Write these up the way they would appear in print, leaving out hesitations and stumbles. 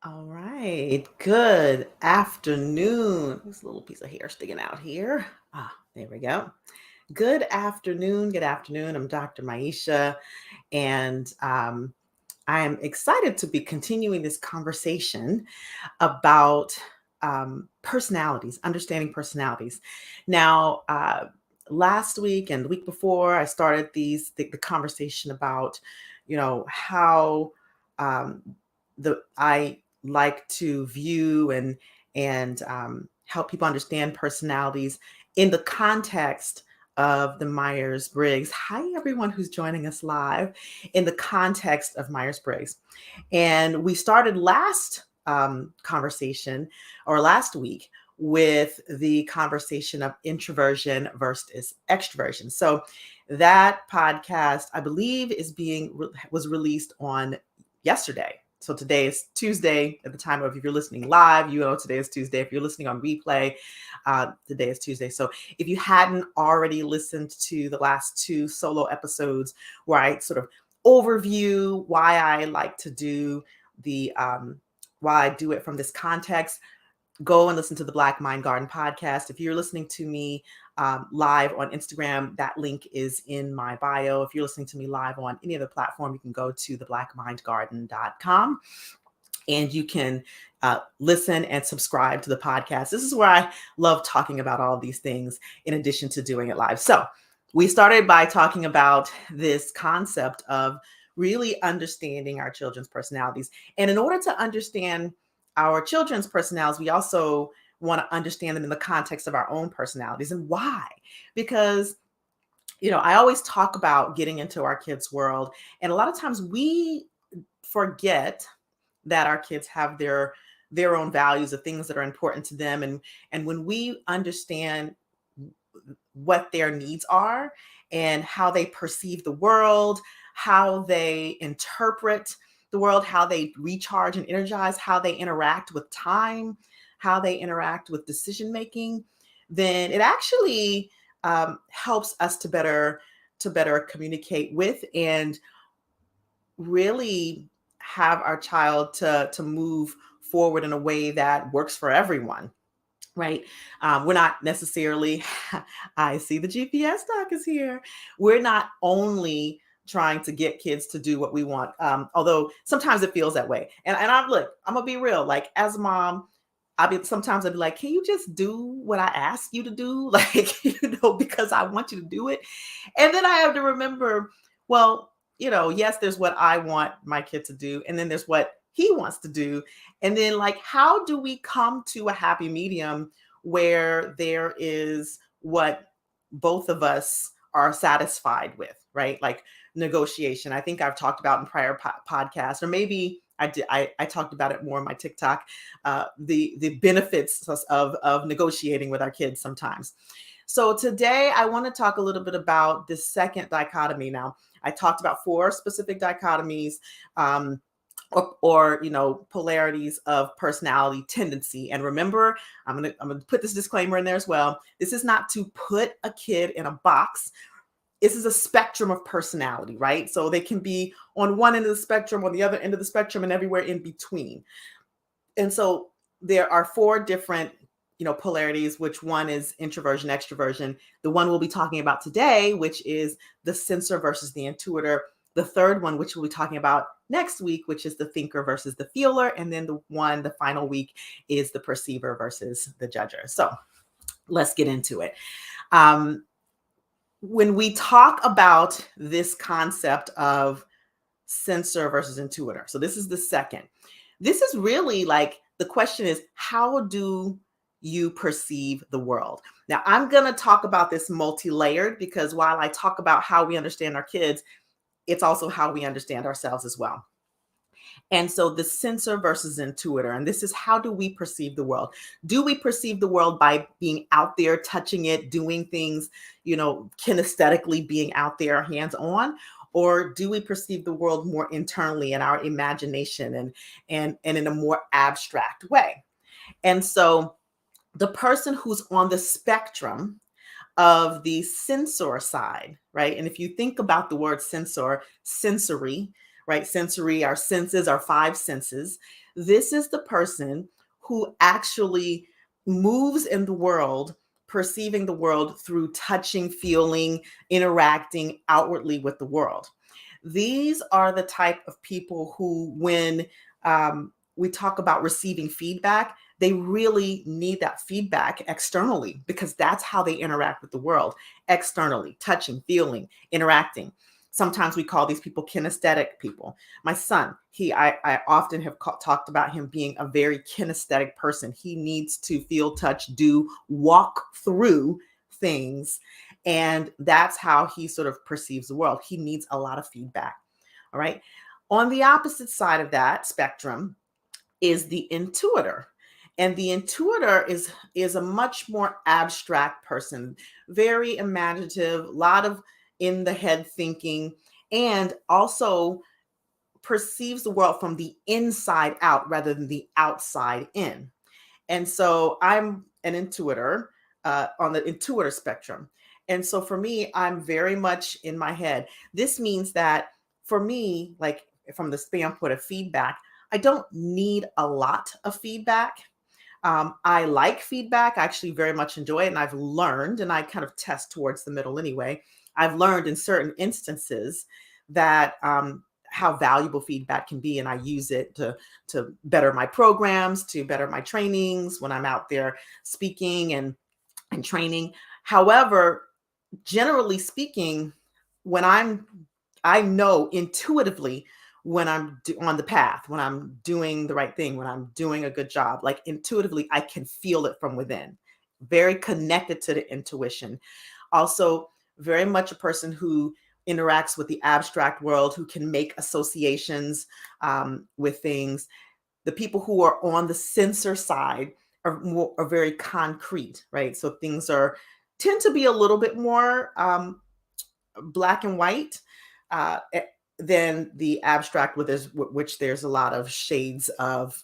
All right. Good afternoon. There's a little piece of hair sticking out here. There we go. Good afternoon. Good afternoon. I'm Dr. Maisha, and I am excited to be continuing this conversation about personalities, understanding personalities. Now, last week and the week before, I started the conversation about, how um, I like to view and help people understand personalities in the context of the Myers Briggs. Hi, everyone who's joining us live in the context of Myers Briggs. And we started last conversation or last week with the conversation of introversion versus extroversion. So that podcast, I believe, was released on yesterday. So today is Tuesday at the time of if you're listening live, today is Tuesday. If you're listening on replay, today is Tuesday. So if you hadn't already listened to the last two solo episodes where I sort of overview why I like to do why I do it from this context, go and listen to the Black Mind Garden podcast. If you're listening to me live on Instagram, that link is in my bio. If you're listening to me live on any other platform, you can go to theblackmindgarden.com and you can listen and subscribe to the podcast. This is where I love talking about all of these things in addition to doing it live. So we started by talking about this concept of really understanding our children's personalities. And in order to understand our children's personalities, we also want to understand them in the context of our own personalities. And why? Because I always talk about getting into our kids' world, and a lot of times we forget that our kids have their own values, the things that are important to them, and when we understand what their needs are and how they perceive the world, how they interpret the world, how they recharge and energize, how they interact with time, how they interact with decision making, then it actually helps us to better communicate with and really have our child to move forward in a way that works for everyone, right? We're not necessarily, I see the GPS doc is here. We're not only trying to get kids to do what we want, although sometimes it feels that way. And I'm gonna be real. Like as a mom, sometimes I'd be like, can you just do what I ask you to do? Like, because I want you to do it. And then I have to remember, well, yes, there's what I want my kid to do, and then there's what he wants to do. And then, like, how do we come to a happy medium where there is what both of us are satisfied with, right? Like negotiation. I think I've talked about in prior podcasts, or maybe I did. I talked about it more on my TikTok. The benefits of negotiating with our kids sometimes. So today I want to talk a little bit about this second dichotomy. Now, I talked about four specific dichotomies, or polarities of personality tendency. And remember, I'm gonna put this disclaimer in there as well. This is not to put a kid in a box. This is a spectrum of personality, right? So they can be on one end of the spectrum, on the other end of the spectrum, and everywhere in between. And so there are four different polarities, which one is introversion, extroversion. The one we'll be talking about today, which is the sensor versus the intuitor. The third one, which we'll be talking about next week, which is the thinker versus the feeler. And then the final week is the perceiver versus the judger. So let's get into it. When we talk about this concept of sensor versus intuitor, so this is the second. This is really like the question is, how do you perceive the world? Now, I'm going to talk about this multi-layered because while I talk about how we understand our kids, it's also how we understand ourselves as well. And so the sensor versus intuitor, and this is how do we perceive the world? Do we perceive the world by being out there, touching it, doing things, kinesthetically being out there, hands on? Or do we perceive the world more internally in our imagination and in a more abstract way? And so the person who's on the spectrum of the sensor side, right? And if you think about the word sensor, sensory, right? Sensory, our senses, our five senses. This is the person who actually moves in the world, perceiving the world through touching, feeling, interacting outwardly with the world. These are the type of people who, when we talk about receiving feedback, they really need that feedback externally because that's how they interact with the world externally, touching, feeling, interacting. Sometimes we call these people kinesthetic people. My son, I often have talked about him being a very kinesthetic person. He needs to feel, touch, do, walk through things. And that's how he sort of perceives the world. He needs a lot of feedback. All right. On the opposite side of that spectrum is the intuitor. And the intuitor is a much more abstract person, very imaginative, a lot of in the head thinking, and also perceives the world from the inside out rather than the outside in. And so I'm an intuitor on the intuitor spectrum. And so for me, I'm very much in my head. This means that for me, like from the standpoint of feedback, I don't need a lot of feedback. I like feedback. I actually very much enjoy it. And I've learned, and I kind of test towards the middle anyway. I've learned in certain instances that how valuable feedback can be. And I use it to better my programs, to better my trainings when I'm out there speaking and training. However, generally speaking, when I know intuitively when I'm on the path, when I'm doing the right thing, when I'm doing a good job, like intuitively, I can feel it from within. Very connected to the intuition. Also, very much a person who interacts with the abstract world, who can make associations with things. The people who are on the sensor side are very concrete, right? So things are tend to be a little bit more black and white than the abstract, which there's a lot of shades of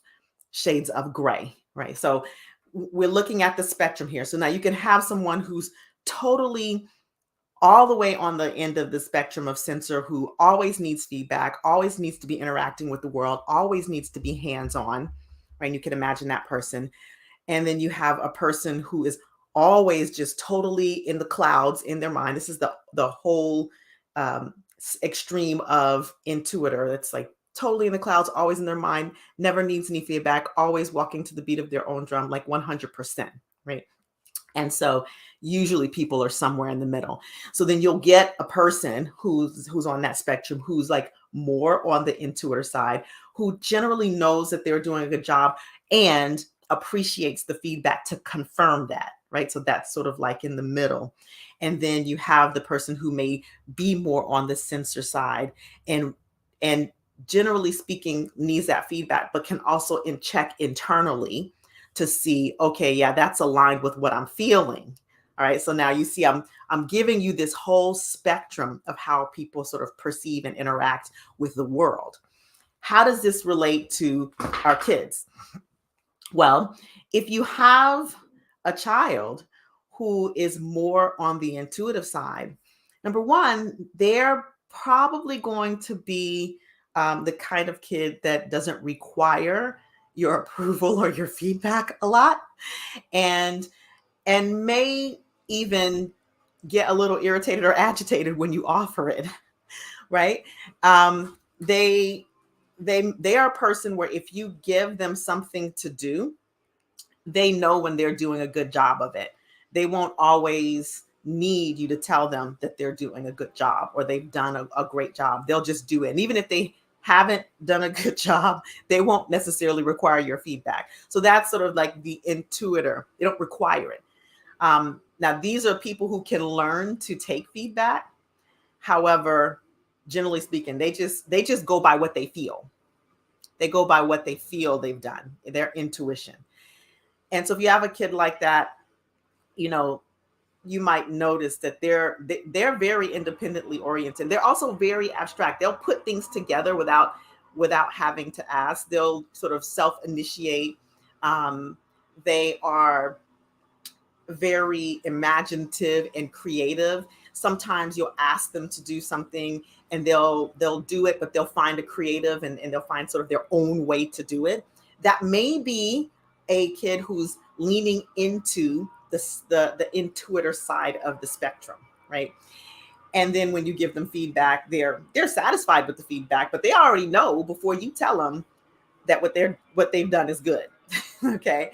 gray, right? So we're looking at the spectrum here. So now you can have someone who's totally all the way on the end of the spectrum of sensor who always needs feedback, always needs to be interacting with the world, always needs to be hands-on, right? And you can imagine that person. And then you have a person who is always just totally in the clouds in their mind. This is the whole extreme of intuitor. That's like totally in the clouds, always in their mind, never needs any feedback, always walking to the beat of their own drum, like 100%, right? And so usually people are somewhere in the middle. So then you'll get a person who's on that spectrum, who's like more on the intuitor side, who generally knows that they're doing a good job and appreciates the feedback to confirm that, right? So that's sort of like in the middle. And then you have the person who may be more on the sensor side and generally speaking needs that feedback, but can also check internally to see, okay, yeah, that's aligned with what I'm feeling. All right. So now you see I'm giving you this whole spectrum of how people sort of perceive and interact with the world. How does this relate to our kids? Well, if you have a child who is more on the intuitive side, number one, they're probably going to be the kind of kid that doesn't require your approval or your feedback a lot, and may even get a little irritated or agitated when you offer it, right? They are a person where if you give them something to do, they know when they're doing a good job of it. They won't always need you to tell them that they're doing a good job or they've done a great job. They'll just do it. And even if they haven't done a good job, they won't necessarily require your feedback. So that's sort of like the intuitor. They don't require it. Now, these are people who can learn to take feedback. However, generally speaking, they just go by what they feel. They go by what they feel they've done, their intuition. And so if you have a kid like that, you know, you might notice that they're very independently oriented. They're also very abstract. They'll put things together without having to ask. They'll sort of self-initiate. They are very imaginative and creative. Sometimes you'll ask them to do something and they'll do it, but they'll find a creative, and they'll find sort of their own way to do it. That may be a kid who's leaning into the intuitor side of the spectrum, right? And then when you give them feedback, they're satisfied with the feedback, but they already know before you tell them that what they've done is good. Okay.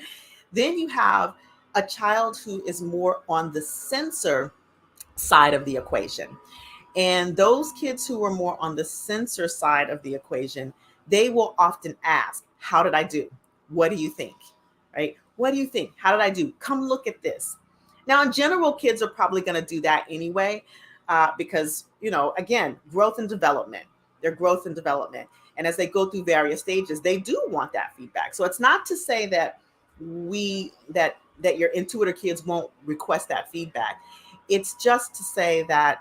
Then you have a child who is more on the sensor side of the equation. And those kids who are more on the sensor side of the equation, they will often ask, how did I do? What do you think? Right? What do you think? How did I do? Come look at this. Now, in general, kids are probably going to do that anyway, because, again, growth and development, their growth and development. And as they go through various stages, they do want that feedback. So it's not to say that that your intuitor kids won't request that feedback. It's just to say that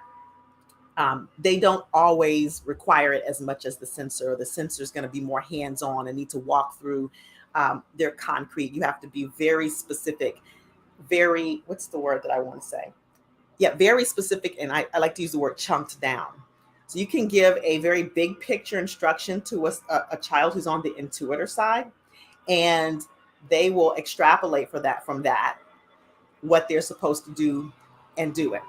they don't always require it as much as the sensor. The sensor is going to be more hands-on and need to walk through their concrete. You have to be very specific, what's the word that I want to say? Yeah, very specific. And I like to use the word chunked down. So you can give a very big picture instruction to a child who's on the intuitor side, and they will extrapolate from that, what they're supposed to do, and do it.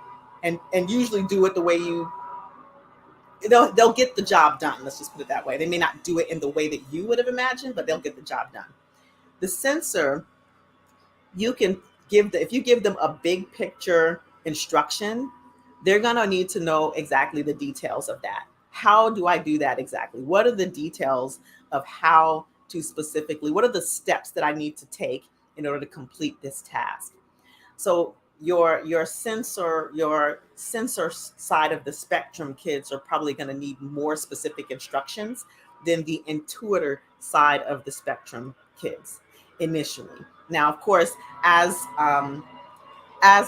And usually do it the way they'll get the job done. Let's just put it that way. They may not do it in the way that you would have imagined, but they'll get the job done. The sensor, you can if you give them a big picture instruction, they're going to need to know exactly the details of that. How do I do that exactly? What are the details of how to specifically, what are the steps that I need to take in order to complete this task? So your sensor side of the spectrum kids are probably going to need more specific instructions than the intuitor side of the spectrum kids initially. Now, of course, as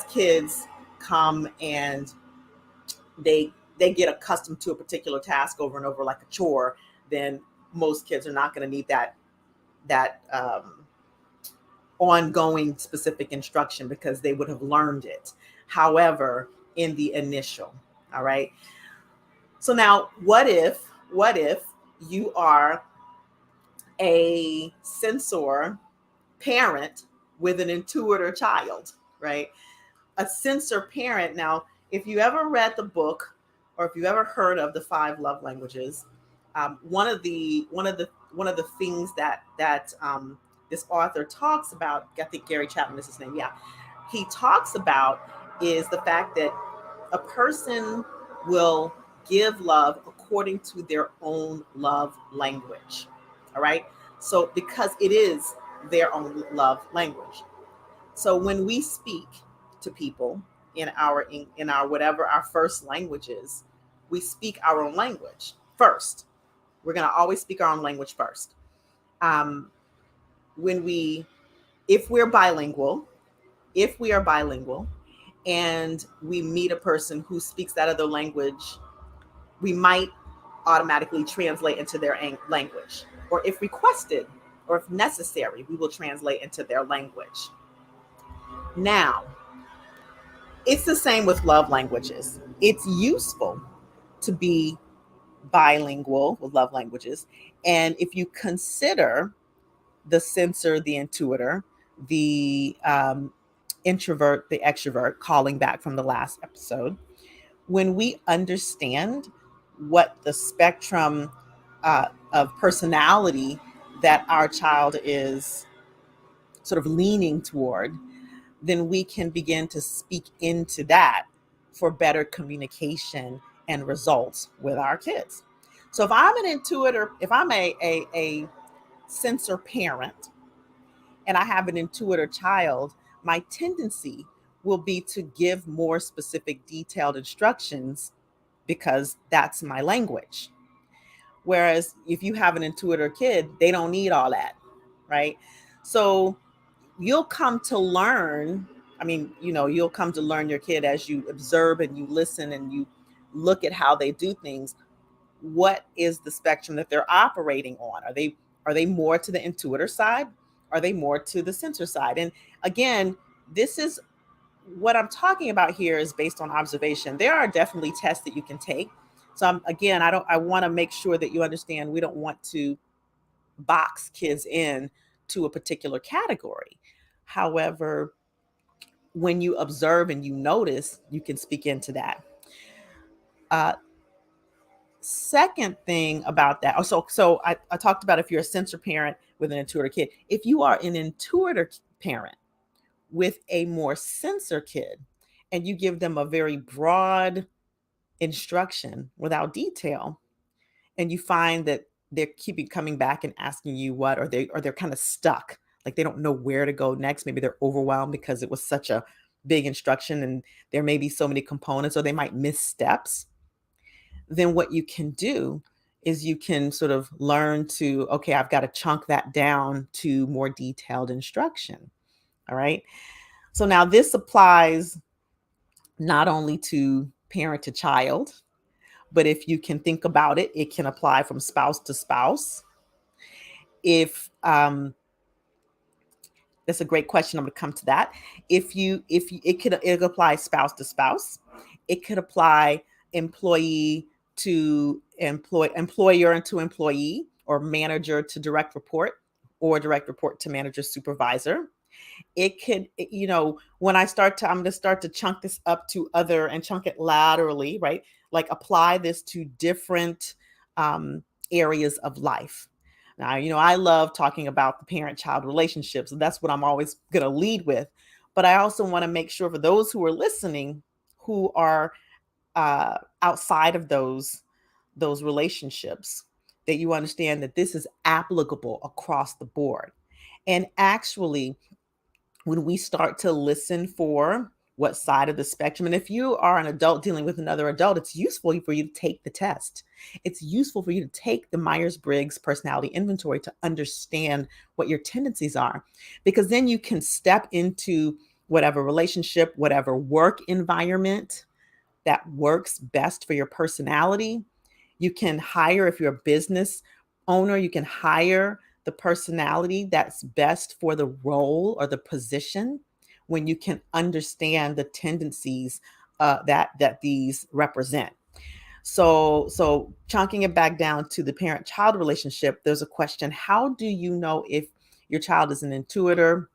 kids come and they get accustomed to a particular task over and over, like a chore, then most kids are not going to need that ongoing specific instruction, because they would have learned it. However, in the initial, all right. So now, what if you are a sensor parent with an intuitor child, right? A sensor parent. Now, if you ever read the book, or if you ever heard of the 5 love languages, one of the things that this author talks about, I think Gary Chapman is his name, yeah, he talks about, is the fact that a person will give love according to their own love language. All right. So because it is their own love language. So when we speak to people in our whatever our first language is, we speak our own language first. We're going to always speak our own language first. Um, when we if we're bilingual, if we are bilingual and we meet a person who speaks that other language, we might automatically translate into their language. Or if requested, or if necessary, we will translate into their language. Now, it's the same with love languages. It's useful to be bilingual with love languages. And if you consider the sensor, the intuitor, the introvert, the extrovert, calling back from the last episode, when we understand what the spectrum of personality that our child is sort of leaning toward, then we can begin to speak into that for better communication and results with our kids. So if I'm an intuitor, if I'm a sensor parent and I have an intuitor child, my tendency will be to give more specific, detailed instructions because that's my language. Whereas if you have an intuitor kid, they don't need all that, right? So you'll come to learn. You'll come to learn your kid as you observe and you listen and you look at how they do things. What is the spectrum that they're operating on? Are they more to the intuitor side? Are they more to the sensor side? And again, this is what I'm talking about here is based on observation. There are definitely tests that you can take So again, I want to make sure that you understand we don't want to box kids in to a particular category. However, when you observe and you notice, you can speak into that. Uh, Second thing about that, I talked about if you're a sensor parent with an intuitor kid. If you are an intuitor parent with a more sensor kid, and you give them a very broad instruction without detail, and you find that they're keeping coming back and asking you what, or they're kind of stuck, like they don't know where to go next. Maybe they're overwhelmed because it was such a big instruction and there may be so many components, or they might miss steps. Then what you can do is you can sort of learn to, okay, I've got to chunk that down to more detailed instruction. All right. So now this applies not only to parent to child, but if you can think about it, it can apply from spouse to spouse. If That's a great question. I'm going to come to that. It could apply spouse to spouse. It could apply employee to employer to employee, or manager to direct report, or direct report to manager supervisor. It could, when I'm going to start to chunk this up to other and chunk it laterally, right? Like apply this to different um, areas of life. Now, I love talking about the parent child relationships. And that's what I'm always going to lead with. But I also want to make sure for those who are listening, who are outside of those relationships, that you understand that this is applicable across the board. And actually, when we start to listen for what side of the spectrum, and if you are an adult dealing with another adult, it's useful for you to take the test. It's useful for you to take the Myers-Briggs personality inventory to understand what your tendencies are, because then you can step into whatever relationship, whatever work environment that works best for your personality. You can hire, if you're a business owner, you can hire the personality that's best for the role or the position, when you can understand the tendencies that these represent. So chunking it back down to the parent-child relationship, there's a question: how do you know if your child is an intuitor,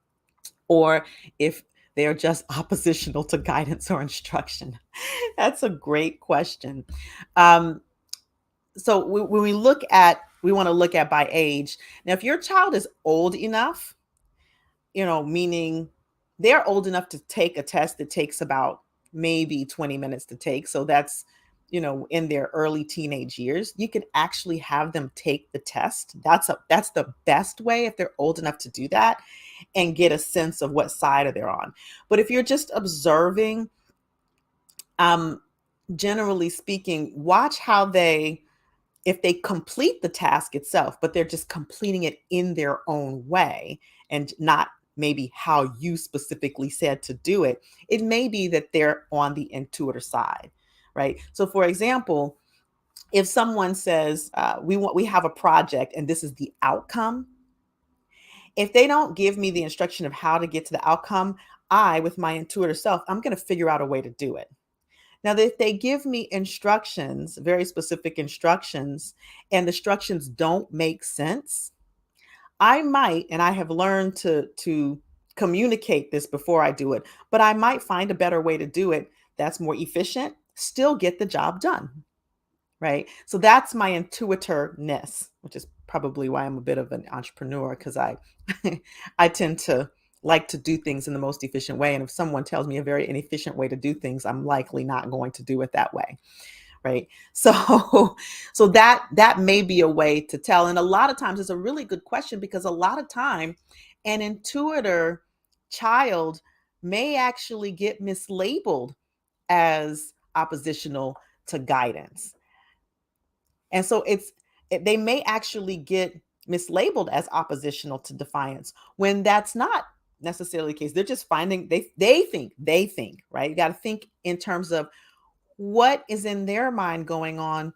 or if they're just oppositional to guidance or instruction? That's a great question. Um, so when we want to look at by age. Now, if your child is old enough, meaning they're old enough to take a test that takes about maybe 20 minutes to take. So that's, in their early teenage years, you can actually have them take the test. That's the best way, if they're old enough to do that, and get a sense of what side they're on. But if you're just observing, um, generally speaking, watch how if they complete the task itself, but they're just completing it in their own way and not maybe how you specifically said to do it. It may be that they're on the intuitor side, right? So, for example, if someone says, we have a project and this is the outcome, if they don't give me the instruction of how to get to the outcome, with my intuitor self, I'm going to figure out a way to do it. Now, if they give me instructions, very specific instructions, and the instructions don't make sense, I might, and I have learned to communicate this before I do it, but I might find a better way to do it that's more efficient, still get the job done, right? So that's my intuitorness, which is probably why I'm a bit of an entrepreneur, because I I tend to like to do things in the most efficient way. And if someone tells me a very inefficient way to do things, I'm likely not going to do it that way. Right. So so that may be a way to tell. And a lot of times it's a really good question, because a lot of time an intuitor child may actually get mislabeled as oppositional to guidance. And so they may actually get mislabeled as oppositional to defiance, when that's not necessarily the case. They're just finding they think, right? You got to think in terms of what is in their mind going on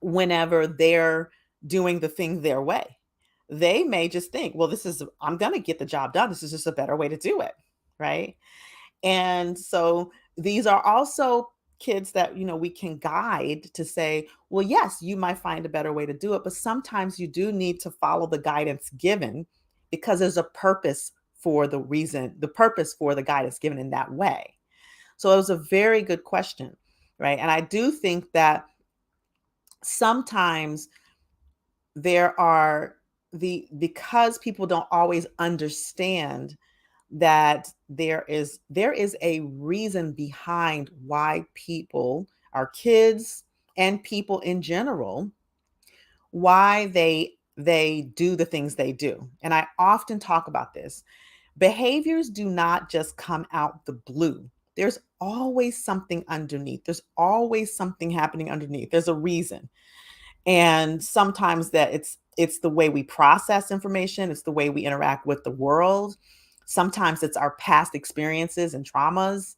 whenever they're doing the thing their way. They may just think, well, I'm going to get the job done. This is just a better way to do it, right? And so these are also kids that, we can guide to say, well, yes, you might find a better way to do it, but sometimes you do need to follow the guidance given because there's a purpose for the purpose for the guidance given in that way. So it was a very good question, right? And I do think that sometimes there are because people don't always understand that there is a reason behind why people, our kids and people in general, why they do the things they do. And I often talk about this. Behaviors do not just come out the blue. There's always something underneath. There's always something happening underneath. There's a reason. And sometimes that it's the way we process information, it's the way we interact with the world. Sometimes it's our past experiences and traumas.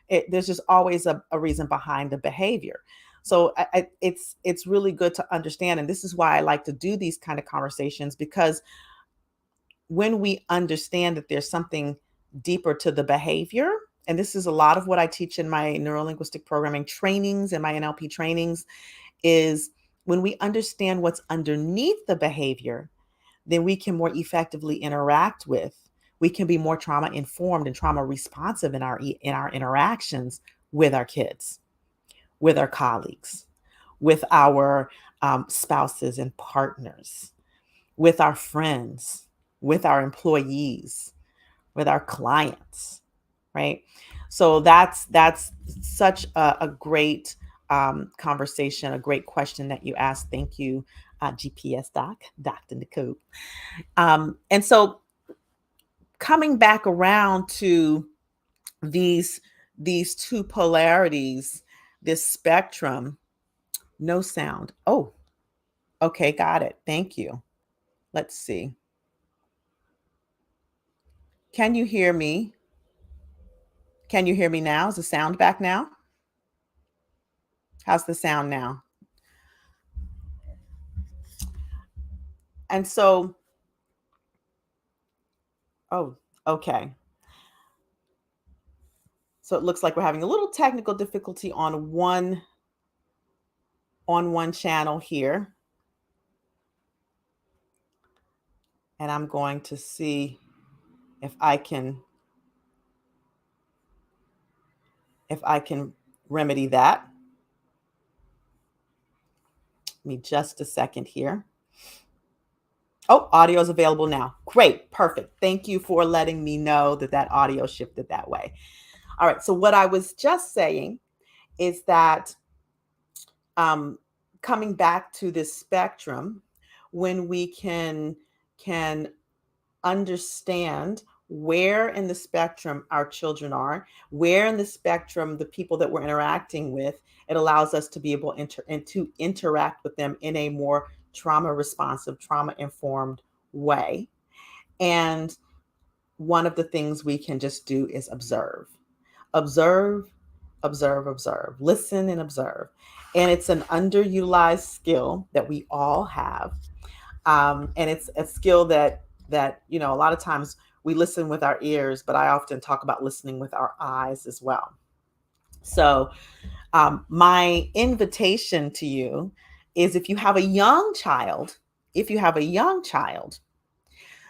There's just always a reason behind the behavior. So it's really good to understand, and this is why I like to do these kind of conversations, because when we understand that there's something deeper to the behavior, and this is a lot of what I teach in my neurolinguistic programming trainings and my NLP trainings, is when we understand what's underneath the behavior, then we can more effectively interact with. We can be more trauma informed and trauma responsive in our interactions with our kids, with our colleagues, with our spouses and partners, with our friends, with our employees, with our clients, right? So that's such a great conversation, a great question that you asked. Thank you, GPS Doc, Dr. Nicole. And so coming back around to these these two polarities, this spectrum, no sound. Oh, okay, got it. Thank you. Let's see. Can you hear me? Can you hear me now? Is the sound back now? How's the sound now? And so, oh, okay. So it looks like we're having a little technical difficulty on one channel here. And I'm going to see if I can remedy that. Give me just a second here. Oh, audio is available now. Great, perfect. Thank you for letting me know that audio shifted that way. All right. So what I was just saying is that um, coming back to this spectrum, when we can understand where in the spectrum our children are, where in the spectrum the people that we're interacting with, it allows us to be able to interact with them in a more trauma responsive, trauma informed way. And one of the things we can just do is observe, observe, observe, observe, listen and observe. And it's an underutilized skill that we all have. And it's a skill that a lot of times we listen with our ears, but I often talk about listening with our eyes as well. So my invitation to you is, if you have a young child,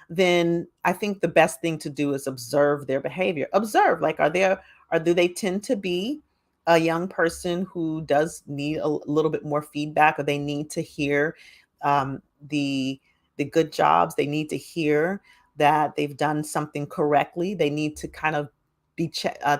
then I think the best thing to do is observe their behavior. Observe, like, do they tend to be a young person who does need a little bit more feedback, or they need to hear the good jobs? They need to hear that they've done something correctly. They need to kind of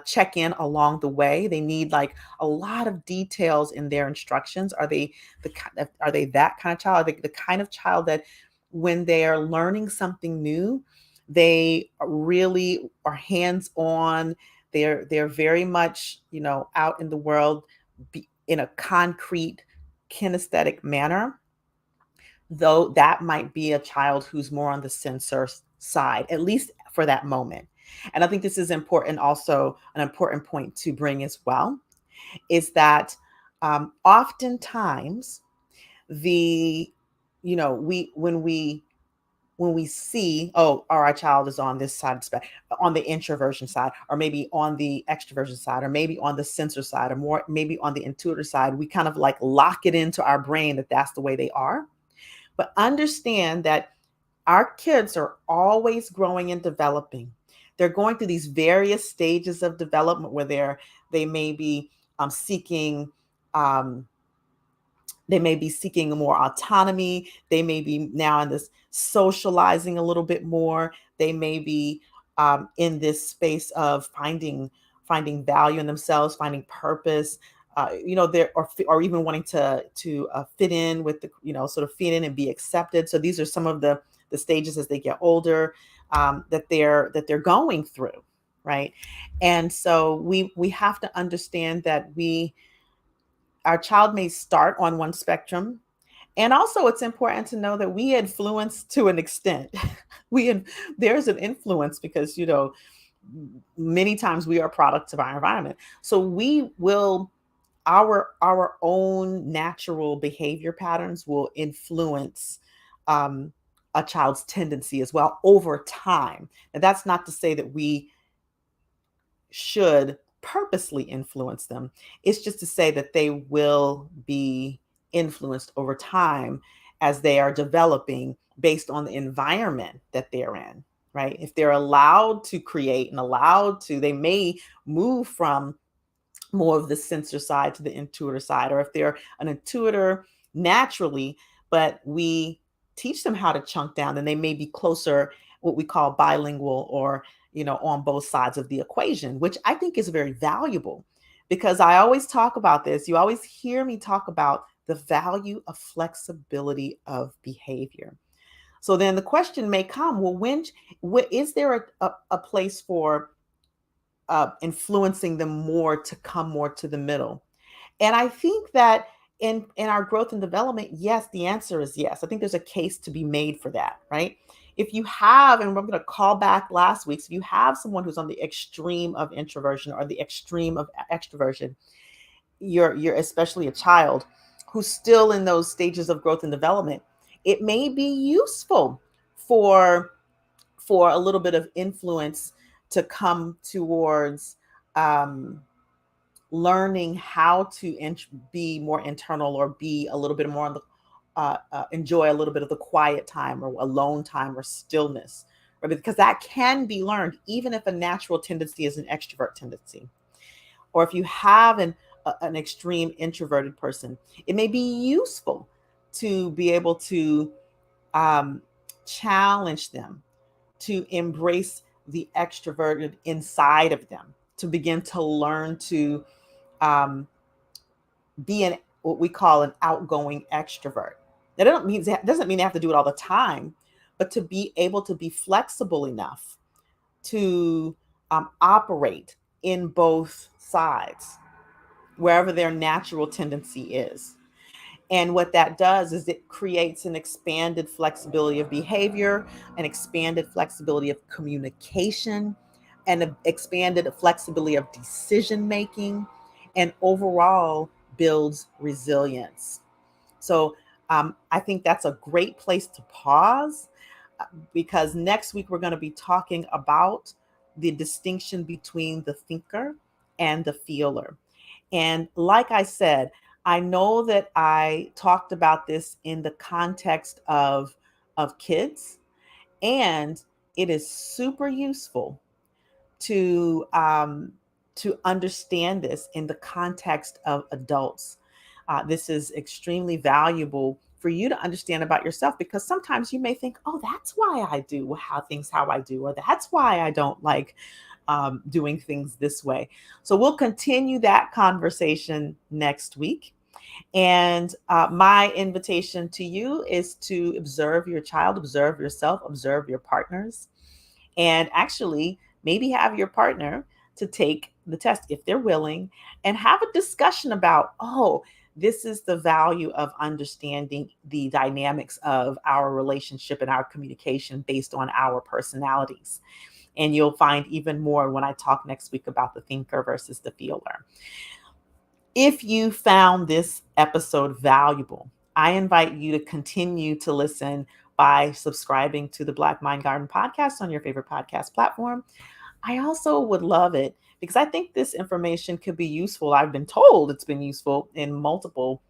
check in along the way. They need like a lot of details in their instructions. Are they that kind of child? Are they the kind of child that when they are learning something new, they really are hands on? They're very much, out in the world, in a concrete, kinesthetic manner. Though that might be a child who's more on the sensor side, at least for that moment. And I think this is important, also an important point to bring as well, is that oftentimes the, we when we when we see, oh, our child is on this side of the on the introversion side, or maybe on the extroversion side, or maybe on the sensor side, or more maybe on the intuitor side, we kind of like lock it into our brain that that's the way they are. But understand that our kids are always growing and developing. They're going through these various stages of development where they may be seeking um, they may be seeking more autonomy. They may be now in this socializing a little bit more. They may be in this space of finding value in themselves, finding purpose. There or even wanting to fit in with the sort of fit in and be accepted. So these are some of the stages as they get older that they're going through, right? And so we have to understand that our child may start on one spectrum, and also it's important to know that we influence to an extent. we in, there's an influence because many times we are products of our environment. So we will our own natural behavior patterns will influence um, a child's tendency as well over time. And that's not to say that we should purposely influence them. It's just to say that they will be influenced over time as they are developing based on the environment that they're in, right? If they're allowed to create and allowed to, they may move from more of the sensor side to the intuitor side, or if they're an intuitor naturally, but we teach them how to chunk down, then they may be closer, what we call bilingual, or on both sides of the equation, which I think is very valuable, because I always talk about this. You always hear me talk about the value of flexibility of behavior. So then the question may come, well, is there a place for influencing them more to come more to the middle? And I think that in our growth and development, yes, the answer is yes. I think there's a case to be made for that, right? If you have, and we're going to call back last week's, if you have someone who's on the extreme of introversion or the extreme of extroversion, you're especially a child who's still in those stages of growth and development, it may be useful for a little bit of influence to come towards um, learning how to be more internal, or be a little bit more on the enjoy a little bit of the quiet time or alone time or stillness, right? Because that can be learned, even if a natural tendency is an extrovert tendency, or if you have an extreme introverted person, it may be useful to be able to um, challenge them to embrace the extroverted inside of them, to begin to learn to um, be what we call an outgoing extrovert. That doesn't mean they have to do it all the time, but to be able to be flexible enough to operate in both sides, wherever their natural tendency is. And what that does is it creates an expanded flexibility of behavior, an expanded flexibility of communication, and an expanded flexibility of decision making, and overall builds resilience. So I think that's a great place to pause, because next week we're going to be talking about the distinction between the thinker and the feeler. And like I said, I know that I talked about this in the context of kids, and it is super useful to to understand this in the context of adults. This is extremely valuable for you to understand about yourself, because sometimes you may think, "Oh, that's why I do how I do," or "That's why I don't like doing things this way." So we'll continue that conversation next week. And my invitation to you is to observe your child, observe yourself, observe your partners, and actually maybe have your partner to take the test if they're willing, and have a discussion about, oh, this is the value of understanding the dynamics of our relationship and our communication based on our personalities. And you'll find even more when I talk next week about the thinker versus the feeler. If you found this episode valuable, I invite you to continue to listen by subscribing to the Black Mind Garden podcast on your favorite podcast platform. I also would love it because I think this information could be useful. I've been told it's been useful in multiple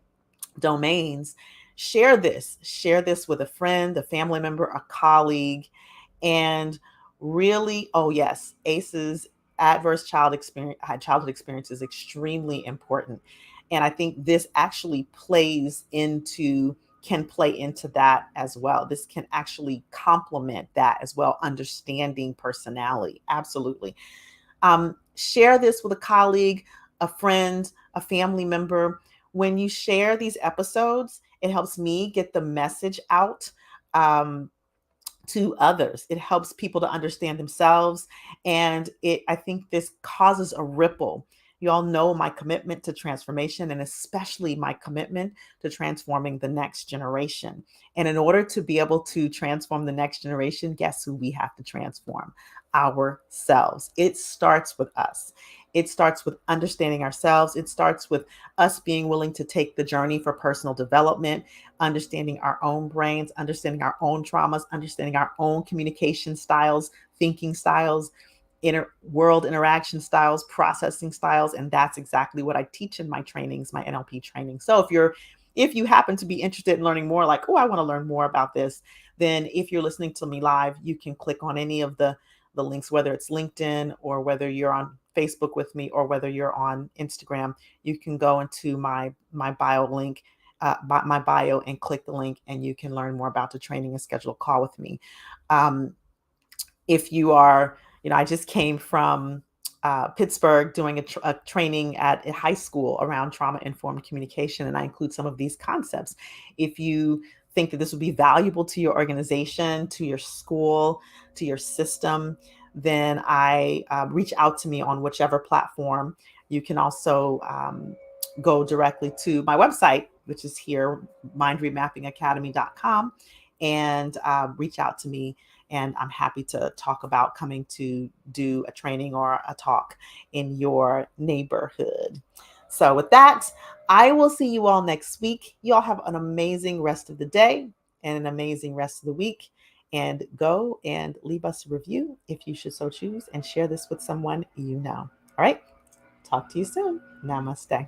domains. Share this with a friend, a family member, a colleague, and really, oh yes, ACEs, childhood experience is extremely important. And I think this actually can play into that as well. This can actually complement that as well, understanding personality. Absolutely. Share this with a colleague, a friend, a family member. When you share these episodes, it helps me get the message out. Um, to others. It helps people to understand themselves. And I think this causes a ripple. You all know my commitment to transformation and especially my commitment to transforming the next generation. And in order to be able to transform the next generation, guess who we have to transform? Ourselves. It starts with us. It starts with understanding ourselves. It starts with us being willing to take the journey for personal development, understanding our own brains, understanding our own traumas, understanding our own communication styles, thinking styles, world interaction styles, processing styles. And that's exactly what I teach in my trainings, my NLP training. So if you happen to be interested in learning more, like, oh, I want to learn more about this, then if you're listening to me live, you can click on any of the links, whether it's LinkedIn or whether you're on Facebook with me or whether you're on Instagram. You can go into my bio link, my bio, and click the link, and you can learn more about the training and schedule a call with me. If you are, I just came from Pittsburgh doing a training at a high school around trauma-informed communication, and I include some of these concepts. If you think that this would be valuable to your organization, to your school, to your system, then I reach out to me on whichever platform. You can also go directly to my website, which is here, mindremappingacademy.com, and reach out to me. And I'm happy to talk about coming to do a training or a talk in your neighborhood. So with that, I will see you all next week. You all have an amazing rest of the day and an amazing rest of the week. And go and leave us a review if you should so choose, and share this with someone you know. All right. Talk to you soon. Namaste.